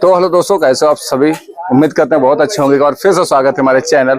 तो हेलो दोस्तों, कैसे हो आप सभी। उम्मीद करते हैं बहुत अच्छे होंगे और फिर से स्वागत है हमारे चैनल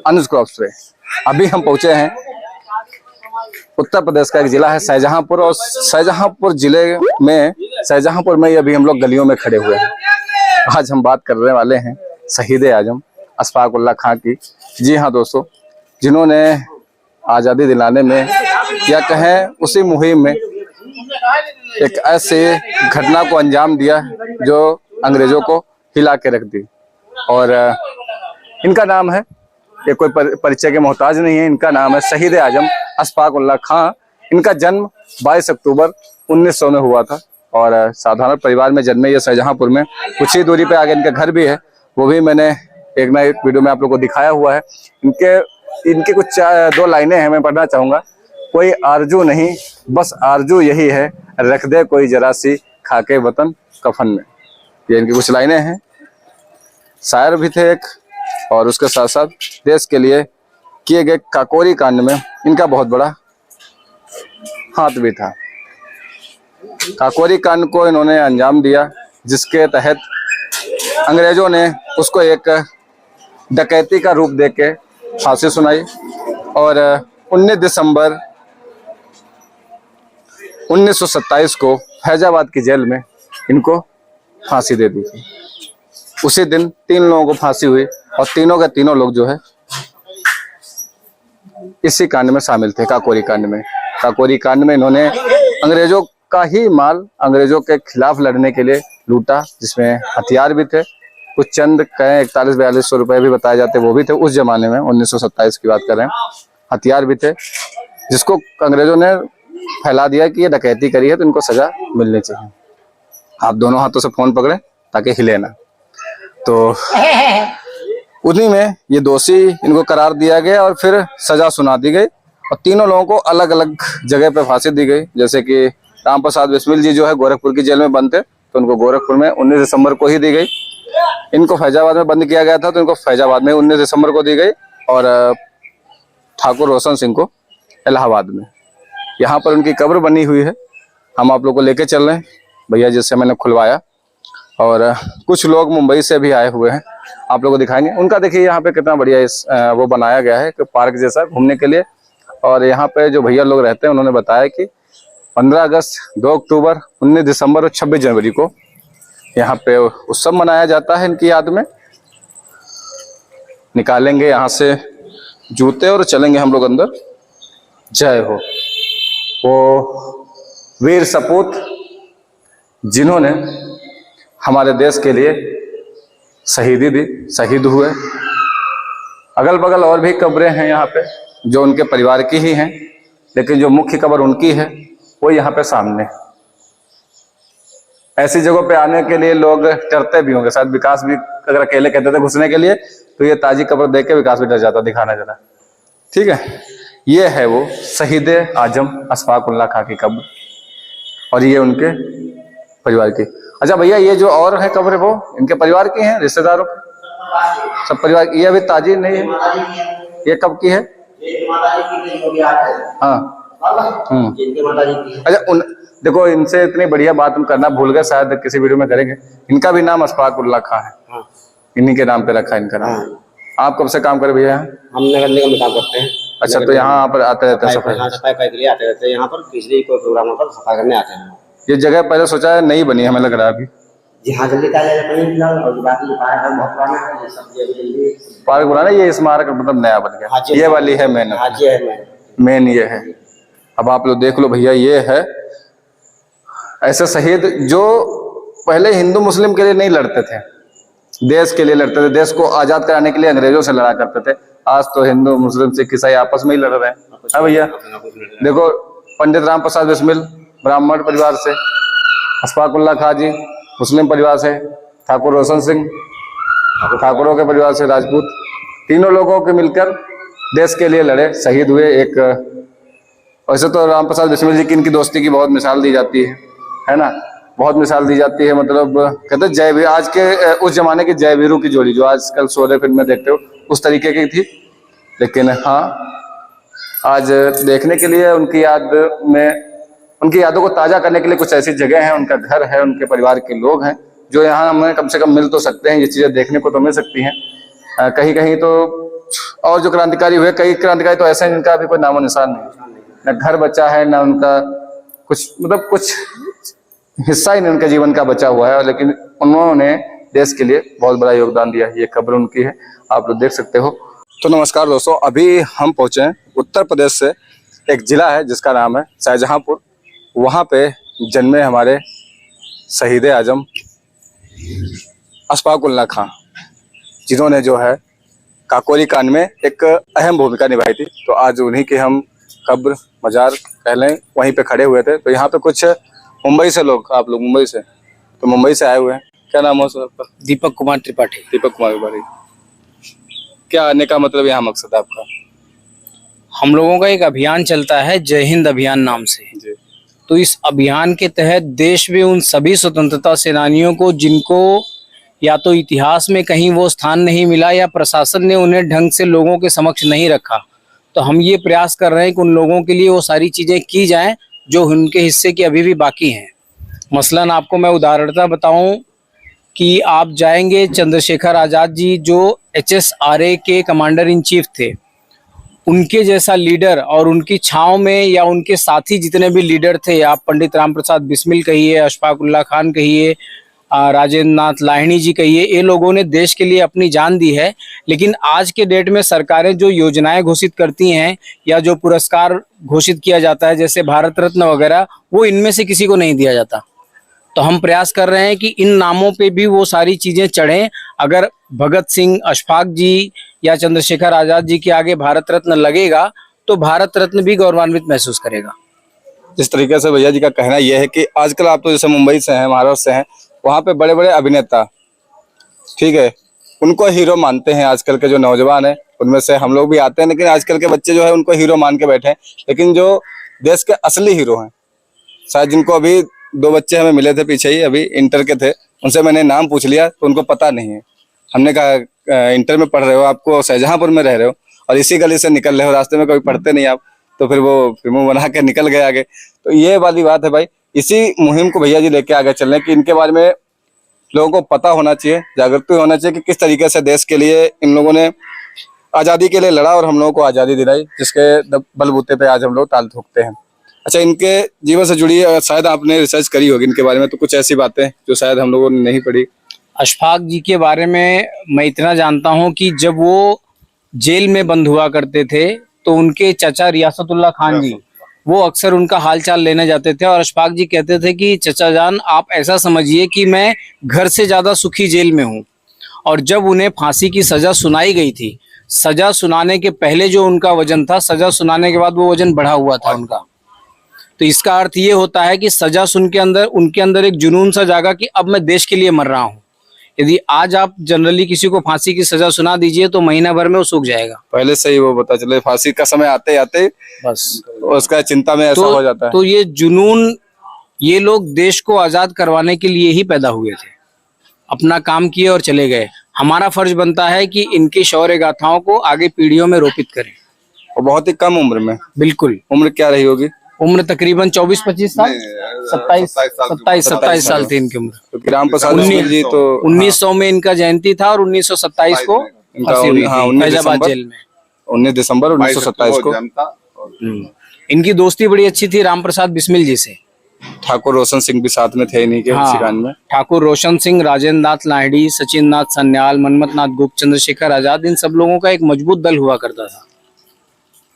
अनुज क्रॉप्स पे। अभी हम पहुंचे हैं उत्तर प्रदेश का एक जिला है शाहजहांपुर, और शाहजहांपुर जिले में शाहजहांपुर में अभी हम लोग गलियों में खड़े हुए हैं। आज हम बात करने वाले हैं शहीद आजम अशफाक उल्लाह खां की। जी हाँ दोस्तों, जिन्होंने आज़ादी दिलाने में या कहें उसी मुहिम में एक ऐसे घटना को अंजाम दिया जो अंग्रेजों को हिला के रख दी। और इनका नाम है, ये कोई परिचय के मोहताज नहीं है, इनका नाम है शहीद आजम अशफाक उल्लाह खां। इनका जन्म 22 अक्टूबर 1900 में हुआ था और साधारण परिवार में जन्मे ये शाहजहांपुर में। कुछ ही दूरी पे आगे इनका घर भी है, वो भी मैंने एक ना एक वीडियो में आप लोगों को दिखाया हुआ है। इनके कुछ दो लाइनें हैं, मैं पढ़ना चाहूंगा। कोई आरजू नहीं, बस आरजू यही है, रख दे कोई जरा सी खाके वतन कफन में। ये इनकी कुछ लाइनें हैं। शायर भी थे एक, और उसके साथ साथ देश के लिए किए गए काकोरी कांड में इनका बहुत बड़ा हाथ भी था। काकोरी कांड को इन्होंने अंजाम दिया, जिसके तहत अंग्रेजों ने उसको एक डकैती का रूप देके फांसी सुनाई और 19 दिसंबर 1927 को फैजाबाद की जेल में इनको फांसी दे दी थी। उसी दिन 3 लोगों को फांसी हुई और तीनों के तीनों लोग जो है इसी कांड में शामिल थे, काकोरी कांड में। काकोरी कांड में इन्होंने अंग्रेजों का ही माल अंग्रेजों के खिलाफ लड़ने के लिए लूटा, जिसमें हथियार भी थे। कुछ चंद कहें 41-42 रुपए भी बताए जाते, वो भी थे उस जमाने में। 1927 की बात कर रहे हैं। हथियार भी थे, जिसको अंग्रेजों ने फैला दिया कि ये डकैती करी है तो इनको सजा मिलनी चाहिए। आप दोनों हाथों से फोन पकड़े ताकि हिले ना। तो उन्हीं में ये दोषी इनको करार दिया गया और फिर सजा सुना दी गई और तीनों लोगों को अलग अलग जगह पे फांसी दी गई। जैसे कि राम प्रसाद बिस्मिल जी जो है गोरखपुर की जेल में बंद थे, तो उनको गोरखपुर में 19 दिसंबर को ही दी गई। इनको फैजाबाद में बंद किया गया था, तो इनको फैजाबाद में 19 दिसंबर को दी गई। और ठाकुर रोशन सिंह को इलाहाबाद में। यहाँ पर उनकी कब्र बनी हुई है, हम आप लोग को लेके चल रहे हैं भैया, जिससे मैंने खुलवाया। और कुछ लोग मुंबई से भी आए हुए हैं, आप लोगों को दिखाएंगे। उनका देखिए यहाँ पे कितना बढ़िया वो बनाया गया है कि पार्क जैसा घूमने के लिए। और यहाँ पे जो भैया लोग रहते हैं उन्होंने बताया कि 15 अगस्त, 2 अक्टूबर, 19 दिसंबर और 26 जनवरी को यहाँ पे उत्सव मनाया जाता है इनकी याद में। निकालेंगे यहाँ से जूते और चलेंगे हम लोग अंदर। जय हो वो वीर सपूत जिन्होंने हमारे देश के लिए शहीदी दी, शहीद हुए। अगल बगल और भी कब्रें हैं यहाँ पे जो उनके परिवार की ही हैं, लेकिन जो मुख्य कब्र उनकी है वो यहाँ पे सामने। ऐसी जगहों पे आने के लिए लोग डरते भी होंगे, शायद विकास भी अगर अकेले कहते थे घुसने के लिए, तो ये ताजी कब्र देख के विकास भी डर जाता, दिखाना जरा। ठीक है, ये है वो शहीद आजम अशफाक उल्लाह खां की कब्र और ये उनके परिवार की। अच्छा भैया, ये जो और है कब्र वो इनके परिवार की हैं, रिश्तेदारों की, सब परिवार की। ये अभी ताजी नहीं है, ये कब की है? हाँ अच्छा, देखो इनसे इतनी बढ़िया बात हम करना भूल गए, शायद किसी वीडियो में करेंगे। इनका भी नाम अशफाक उल्लाह खां है, इन्हीं के नाम पे रखा है इनका नाम। आप कब से काम कर भैया? हम नगर निगम में काम करते हैं। अच्छा, तो यहाँ पर आते रहते हैं सफाई के लिए आते रहते हैं। यहाँ पर किसी कोई प्रोग्राम होता है सफाई करने आते हैं। ये जगह पहले सोचा है नई बनी है, हमें लग रहा है अभी। जी हाँ, जल्दी और बाकी पार्क है बहुत पुराना है, ये सब जल्दी पार्क पुराना, ये स्मारक मतलब नया बन गया। ये वाली है मेन, मेन ये है। अब आप लोग देख लो भैया, ये है ऐसे शहीद जो पहले हिंदू मुस्लिम के लिए नहीं लड़ते थे, देश के लिए लड़ते थे, देश को आजाद कराने के लिए अंग्रेजों से लड़ा करते थे। आज तो हिंदू मुस्लिम सिख ईसाई आपस में ही लड़ रहे हैं। भैया देखो, पंडित राम प्रसाद बिस्मिल ब्राह्मण परिवार से, अशफाक उल्लाह खां जी मुस्लिम परिवार से, ठाकुर रोशन सिंह ठाकुरों के परिवार से राजपूत, तीनों लोगों के मिलकर देश के लिए लड़े, शहीद हुए। एक वैसे तो राम प्रसाद बिस्मिल जी की इनकी दोस्ती की बहुत मिसाल दी जाती है ना, बहुत मिसाल दी जाती है। मतलब कहते जय वीर, आज के उस जमाने के जय वीरों की जोड़ी जो आजकल शोले फिल्म में देखते हो उस तरीके की थी। लेकिन हाँ, आज देखने के लिए उनकी याद में, उनकी यादों को ताजा करने के लिए कुछ ऐसी जगह है, उनका घर है, उनके परिवार के लोग हैं जो यहाँ हमें कम से कम मिल तो सकते हैं, ये चीजें देखने को तो मिल सकती हैं। कहीं कहीं तो और जो क्रांतिकारी हुए, कई क्रांतिकारी तो ऐसे हैं जिनका अभी कोई नामो निशान नहीं, न घर बचा है, न उनका कुछ मतलब कुछ हिस्सा ही नहीं उनके जीवन का बचा हुआ है, लेकिन उन्होंने देश के लिए बहुत बड़ा योगदान दिया। ये खबर उनकी है, आप लोग देख सकते हो। तो नमस्कार दोस्तों, अभी हम पहुंचे हैं उत्तर प्रदेश से एक जिला है जिसका नाम है शाहजहांपुर। वहां पे जन्मे हमारे शहीद आजम अशफाक उल्लाह खां, जिन्होंने जो है काकोरी कांड में एक अहम भूमिका निभाई थी। तो आज उन्हीं के हम कब्र मजार पहले वहीं पे खड़े हुए थे। तो यहाँ पे कुछ मुंबई से लोग, आप लोग मुंबई से, तो मुंबई से आए हुए हैं। क्या नाम है सर आपका? दीपक कुमार त्रिपाठी। दीपक कुमार त्रिपाठी। क्या आने का मतलब यहाँ मकसद है आपका? हम लोगों का एक अभियान चलता है जय हिंद अभियान नाम से। जी। तो इस अभियान के तहत देश में उन सभी स्वतंत्रता सेनानियों को जिनको या तो इतिहास में कहीं वो स्थान नहीं मिला या प्रशासन ने उन्हें ढंग से लोगों के समक्ष नहीं रखा, तो हम ये प्रयास कर रहे हैं कि उन लोगों के लिए वो सारी चीजें की जाएं जो उनके हिस्से की अभी भी बाकी हैं। मसलन आपको मैं उदाहरणता बताऊं कि आप जाएंगे, चंद्रशेखर आजाद जी जो HSRA के कमांडर इन चीफ थे, उनके जैसा लीडर और उनकी छांव में या उनके साथी जितने भी लीडर थे, आप पंडित राम प्रसाद बिस्मिल कहिए, अशफाक उल्लाह खान कहिए, राजेंद्र नाथ लाहिड़ी जी कहिए, ये लोगों ने देश के लिए अपनी जान दी है। लेकिन आज के डेट में सरकारें जो योजनाएं घोषित करती हैं या जो पुरस्कार घोषित किया जाता है जैसे भारत रत्न वगैरह, वो इनमें से किसी को नहीं दिया जाता। तो हम प्रयास कर रहे हैं कि इन नामों पे भी वो सारी चीजें चढ़ें। अगर भगत सिंह, अशफाक जी या चंद्रशेखर आजाद जी के आगे भारत रत्न लगेगा तो भारत रत्न भी गौरवान्वित महसूस करेगा। जिस तरीके से भैया जी का कहना यह है कि आजकल आप तो जैसे मुंबई से हैं, महाराष्ट्र से हैं, वहाँ पे बड़े बड़े अभिनेता, ठीक है, उनको हीरो मानते हैं। आजकल के जो नौजवान हैं उनमें से हम लोग भी आते हैं, लेकिन आजकल के बच्चे जो है उनको हीरो मान के बैठे हैं। लेकिन जो देश के असली हीरो हैं, शायद जिनको अभी 2 बच्चे हमें मिले थे पीछे ही, अभी इंटर के थे, उनसे मैंने नाम पूछ लिया तो उनको पता नहीं है। हमने कहा इंटर में पढ़ रहे हो, आपको शाहजहांपुर में रह रहे हो और इसी गली से निकल रहे हो, रास्ते में कभी पढ़ते नहीं आप, तो फिर वो मुंह बना के निकल गए आगे। तो ये वाली बात है भाई, इसी मुहिम को भैया जी लेके आगे चल रहे हैं कि इनके बारे में लोगों को पता होना चाहिए, जागरूक होना चाहिए कि किस तरीके से देश के लिए इन लोगों ने आज़ादी के लिए लड़ा और हम लोगों को आज़ादी दिलाई, जिसके बलबूते पे आज हम लोग ताल ठोकते हैं। अच्छा, इनके जीवन से जुड़ी शायद आपने रिसर्च करी होगी इनके बारे में, तो कुछ ऐसी बातें जो शायद हम लोगों ने नहीं पढ़ी। अशफाक जी के बारे में मैं इतना जानता हूं कि जब वो जेल में बंद हुआ करते थे तो उनके चचा रियासतुल्लाह खान जी वो अक्सर उनका हालचाल लेने जाते थे और अशफाक जी कहते थे कि चचा जान, आप ऐसा समझिए कि मैं घर से ज्यादा सुखी जेल में हूँ। और जब उन्हें फांसी की सजा सुनाई गई थी, सजा सुनाने के पहले जो उनका वजन था, सजा सुनाने के बाद वो वजन बढ़ा हुआ था उनका। तो इसका अर्थ ये होता है कि सजा सुन के अंदर उनके अंदर एक जुनून सा जागा कि अब मैं देश के लिए मर रहा हूँ। यदि आज आप जनरली किसी को फांसी की सजा सुना दीजिए तो महीना भर में वो सूख जाएगा, पहले से ही वो पता चले, फांसी का समय आते आते बस उसका चिंता में ऐसा हो जाता है। तो ये जुनून, ये लोग देश को आजाद करवाने के लिए ही पैदा हुए थे, अपना काम किए और चले गए। हमारा फर्ज बनता है कि इनकी शौर्य गाथाओं को आगे पीढ़ियों में रोपित करें। और बहुत ही कम उम्र में, बिल्कुल। उम्र क्या रही होगी? उम्र तकरीबन 24-25 साल, 27 साल थी इनकी उम्र। राम प्रसाद बिस्मिल जी तो 1900 में इनका जयंती था और 1927 को फांसी हुई थी फैजाबाद जेल में। 19 दिसंबर 1927 को। इनकी दोस्ती बड़ी अच्छी थी राम प्रसाद बिस्मिल जी से। ठाकुर रोशन सिंह भी साथ में थे इन्हीं के शिकान में। ठाकुर रोशन सिंह, राजेंद्र नाथ लाहिड़ी, सचिन नाथ सन्याल, मनमथ नाथ गुप्त, चंद्रशेखर आजाद, इन सब लोगों का एक मजबूत दल हुआ करता था,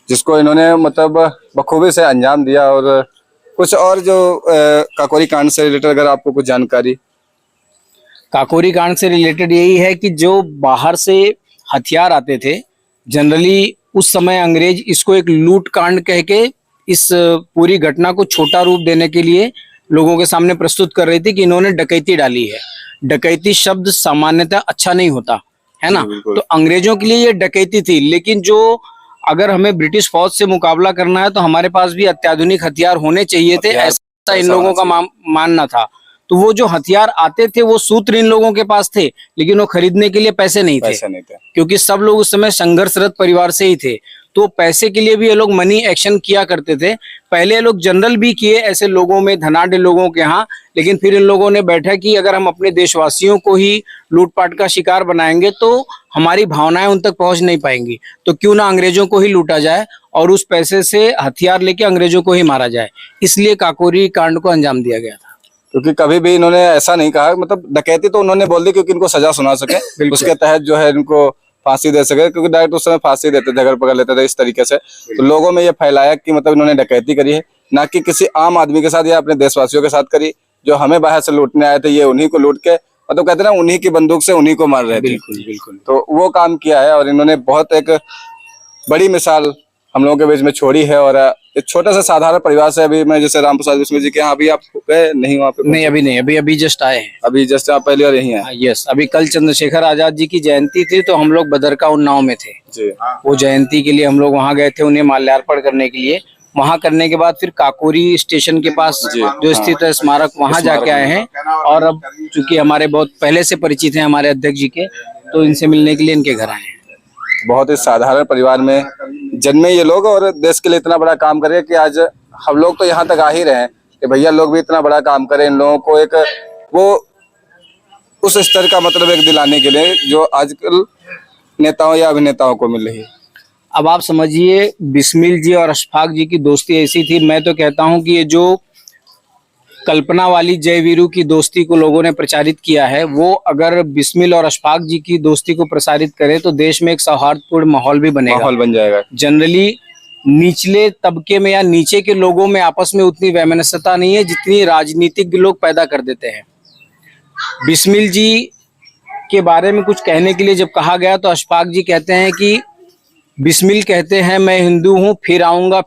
जिसको इन्होंने मतलब बखूबी से अंजाम दिया। और कुछ और जो काकोरी कांड से रिलेटेड अगर आपको कुछ जानकारी? काकोरी कांड से रिलेटेड यही है कि जो बाहर से हथियार आते थे, जनरली उस समय अंग्रेज इसको एक लूट कांड कह के इस पूरी घटना को छोटा रूप देने के लिए लोगों के सामने प्रस्तुत कर रही थी कि इन्होंने डकैती डाली है। डकैती शब्द सामान्यतः अच्छा नहीं होता है ना, तो अंग्रेजों के लिए ये डकैती थी। लेकिन जो अगर हमें ब्रिटिश फौज से मुकाबला करना है तो हमारे पास भी अत्याधुनिक हथियार होने चाहिए थे, ऐसा इन लोगों का मानना था। तो वो जो हथियार आते थे वो सूत्र इन लोगों के पास थे, लेकिन वो खरीदने के लिए पैसे नहीं थे, क्योंकि सब लोग उस समय संघर्षरत परिवार से ही थे। तो पैसे के लिए भी ये लोग मनी एक्शन किया करते थे। पहले ये लोग जनरल भी किए ऐसे लोगों में, धनाढ़ लोगों के यहाँ, लेकिन फिर इन लोगों ने बैठा कि अगर हम अपने देशवासियों को ही लूटपाट का शिकार बनाएंगे तो हमारी भावनाएं उन तक पहुंच नहीं पाएंगी, तो क्यों ना अंग्रेजों को ही लूटा जाए और उस पैसे से हथियार लेके अंग्रेजों को ही मारा जाए। इसलिए काकोरी कांड को अंजाम दिया गया था। क्योंकि कभी भी इन्होंने ऐसा नहीं कहा, मतलब डकैती तो उन्होंने बोल दी क्योंकि इनको सजा सुना सके, उसके तहत जो है इनको फांसी दे सके, क्योंकि डायरेक्ट उस समय फांसी देते थे, घर पकड़ लेते थे इस तरीके से। तो लोगों में ये फैलाया कि मतलब इन्होंने डकैती करी है, ना कि किसी आम आदमी के साथ या अपने देशवासियों के साथ करी। जो हमें बाहर से लूटने आए थे, ये उन्हीं को लूट के, मतलब कहते हैं ना, उन्हीं की बंदूक से उन्हीं को मार रहे थे। बिल्कुल बिल्कुल। तो वो काम किया है और इन्होंने बहुत एक बड़ी मिसाल हम लोगों के बीच में छोड़ी है। और एक छोटा सा साधारण परिवार से अभी मैं, जैसे राम प्रसाद बिस्मिल जी के यहाँ, अभी आप गए नहीं वहाँ पे? नहीं, अभी नहीं, अभी जस्ट आए हैं। अभी जस्ट आप पहली बार यहीं आए? यस, अभी कल चंद्रशेखर आजाद जी की जयंती थी, तो हम लोग बदरका उन्नाव में थे जी। वो जयंती के लिए हम लोग वहाँ गए थे, उन्हें माल्यार्पण करने के लिए। वहाँ करने के बाद फिर काकोरी स्टेशन के पास जो स्थित है स्मारक, वहाँ जाके आए हैं। और अब चूंकि हमारे बहुत पहले से परिचित हैं हमारे अध्यक्ष जी के, तो इनसे मिलने के लिए इनके घर आए हैं। बहुत ही साधारण परिवार में जन्मे ये लोग और देश के लिए इतना बड़ा काम करे कि आज हम लोग तो यहाँ तक आ ही रहे हैं कि भैया लोग भी इतना बड़ा काम करें। इन लोगों को एक वो उस स्तर का मतलब एक दिलाने के लिए जो आजकल नेताओं या अभिनेताओं को मिल रही है। अब आप समझिए, बिस्मिल जी और अशफाक जी की दोस्ती ऐसी थी, मैं तो कहता हूं कि ये जो कल्पना वाली जय वीरू की दोस्ती को लोगों ने प्रचारित किया है, वो अगर बिस्मिल और अशफाक जी की दोस्ती को प्रसारित करे तो देश में एक सौहार्दपूर्ण माहौल भी बनेगा, माहौल बन जाएगा। जनरली निचले तबके में या नीचे के लोगों में आपस में उतनी वैमनस्यता नहीं है जितनी राजनीतिक लोग पैदा कर देते हैं। बिस्मिल जी के बारे में कुछ कहने के लिए जब कहा गया तो अशफाक जी कहते हैं कि बिस्मिल कहते हैं, मैं हिंदू हूँ, फिर आऊंगा,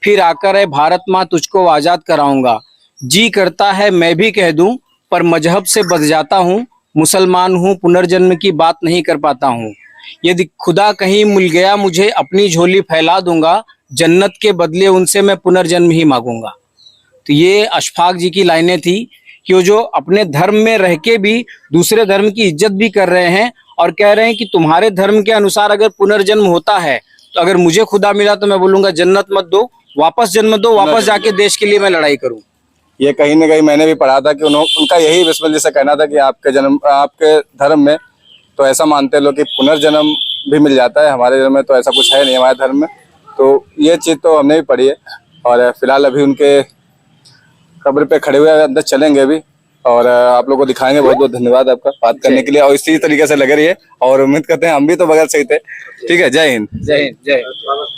फिर आकर है भारत माँ तुझको आजाद कराऊंगा। जी करता है मैं भी कह दूं, पर मजहब से बच जाता हूँ, मुसलमान हूँ, पुनर्जन्म की बात नहीं कर पाता हूँ। यदि खुदा कहीं मिल गया मुझे, अपनी झोली फैला दूंगा, जन्नत के बदले उनसे मैं पुनर्जन्म ही मांगूंगा। तो ये अशफाक जी की लाइनें थी कि वो जो अपने धर्म में रह के भी दूसरे धर्म की इज्जत भी कर रहे हैं और कह रहे हैं कि तुम्हारे धर्म के अनुसार अगर पुनर्जन्म होता है तो अगर मुझे खुदा मिला तो मैं बोलूंगा जन्नत मत दो, वापस जन्म दो, वापस जाके देश के लिए मैं लड़ाई करूं। ये कहीं ना कहीं मैंने भी पढ़ा था कि उनका यही बिस्मिल जी से कहना था कि आपके धर्म में तो ऐसा मानते हैं लोग कि पुनर्जन्म भी मिल जाता है, हमारे धर्म में तो ऐसा कुछ है नहीं, हमारे धर्म में। तो ये चीज़ तो हमने भी पढ़ी है। और फिलहाल अभी उनके कब्र पे खड़े हुए अंदर चलेंगे अभी और आप लोगों को दिखाएंगे। बहुत बहुत धन्यवाद आपका बात करने के लिए, और इसी तरीके से लगे रहिए और उम्मीद करते हैं हम भी तो बगैर सही थे। ठीक है, जय हिंद। जय हिंद, जय हिंद।